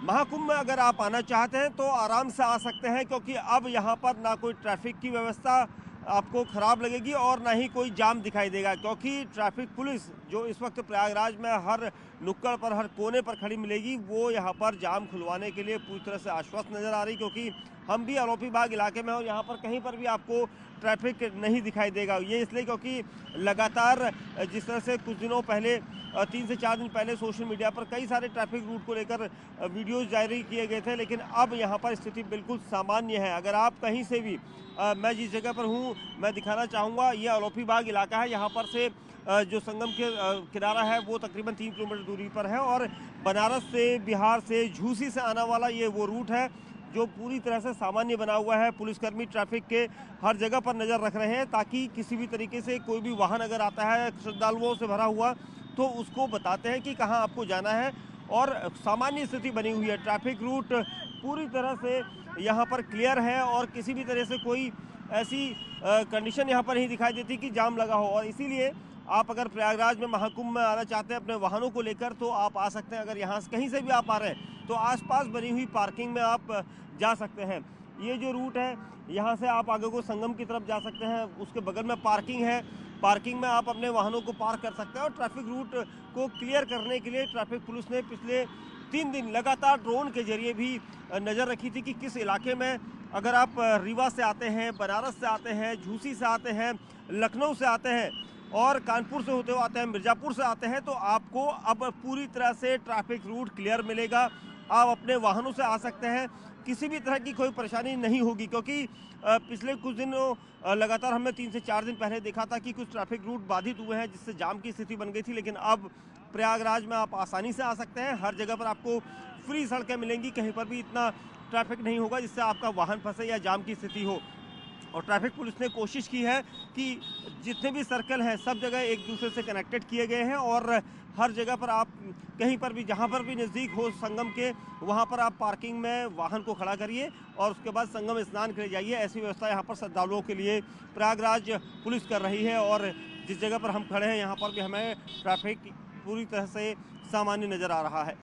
महाकुंभ में अगर आप आना चाहते हैं तो आराम से आ सकते हैं, क्योंकि अब यहाँ पर ना कोई ट्रैफिक की व्यवस्था आपको खराब लगेगी और ना ही कोई जाम दिखाई देगा, क्योंकि ट्रैफिक पुलिस जो इस वक्त प्रयागराज में हर नुक्कड़ पर, हर कोने पर खड़ी मिलेगी, वो यहाँ पर जाम खुलवाने के लिए पूरी तरह से आश्वस्त नज़र आ रही। क्योंकि हम भी आरोपी बाग इलाके में और यहाँ पर कहीं पर भी आपको ट्रैफिक नहीं दिखाई देगा। ये इसलिए क्योंकि लगातार जिस तरह से कुछ दिनों पहले 3 से 4 दिन पहले सोशल मीडिया पर कई सारे ट्रैफिक रूट को लेकर वीडियोस जारी किए गए थे, लेकिन अब यहाँ पर स्थिति बिल्कुल सामान्य है। अगर आप कहीं से भी मैं जिस जगह पर हूँ मैं दिखाना चाहूँगा, ये आरोपी बाग इलाका है। यहाँ पर से जो संगम के किनारा है वो तकरीबन 3 किलोमीटर दूरी पर है और बनारस से, बिहार से, झूसी से आने वाला ये वो रूट है जो पूरी तरह से सामान्य बना हुआ है। पुलिसकर्मी ट्रैफिक के हर जगह पर नज़र रख रहे हैं ताकि किसी भी तरीके से कोई भी वाहन अगर आता है श्रद्धालुओं से भरा हुआ तो उसको बताते हैं कि कहाँ आपको जाना है। और सामान्य स्थिति बनी हुई है, ट्रैफिक रूट पूरी तरह से यहाँ पर क्लियर है और किसी भी तरह से कोई ऐसी कंडीशन यहाँ पर नहीं दिखाई देती कि जाम लगा हो। और इसीलिए आप अगर प्रयागराज में महाकुंभ में आना चाहते हैं अपने वाहनों को लेकर तो आप आ सकते हैं। अगर यहाँ से कहीं से भी आप आ रहे हैं तो आसपास बनी हुई पार्किंग में आप जा सकते हैं। ये जो रूट है यहाँ से आप आगे को संगम की तरफ जा सकते हैं, उसके बगल में पार्किंग है, पार्किंग में आप अपने वाहनों को पार्क कर सकते हैं। और ट्रैफिक रूट को क्लियर करने के लिए ट्रैफिक पुलिस ने पिछले 3 दिन लगातार ड्रोन के जरिए भी नज़र रखी थी कि किस इलाके में, अगर आप रीवा से आते हैं, बनारस से आते हैं, झूसी से आते हैं, लखनऊ से आते हैं और कानपुर से होते हुए आते हैं, मिर्ज़ापुर से आते हैं, तो आपको अब पूरी तरह से ट्रैफिक रूट क्लियर मिलेगा। आप अपने वाहनों से आ सकते हैं, किसी भी तरह की कोई परेशानी नहीं होगी। क्योंकि पिछले कुछ दिनों लगातार हमने 3 से 4 दिन पहले देखा था कि कुछ ट्रैफिक रूट बाधित हुए हैं जिससे जाम की स्थिति बन गई थी, लेकिन अब प्रयागराज में आप आसानी से आ सकते हैं। हर जगह पर आपको फ्री सड़कें मिलेंगी, कहीं पर भी इतना ट्रैफिक नहीं होगा जिससे आपका वाहन फंसे या जाम की स्थिति हो। और ट्रैफिक पुलिस ने कोशिश की है कि जितने भी सर्कल हैं सब जगह एक दूसरे से कनेक्टेड किए गए हैं और हर जगह पर आप कहीं पर भी, जहां पर भी नज़दीक हो संगम के, वहां पर आप पार्किंग में वाहन को खड़ा करिए और उसके बाद संगम स्नान के लिए जाइए। ऐसी व्यवस्था यहां पर श्रद्धालुओं के लिए प्रयागराज पुलिस कर रही है। और जिस जगह पर हम खड़े हैं यहाँ पर भी हमें ट्रैफिक पूरी तरह से सामान्य नज़र आ रहा है।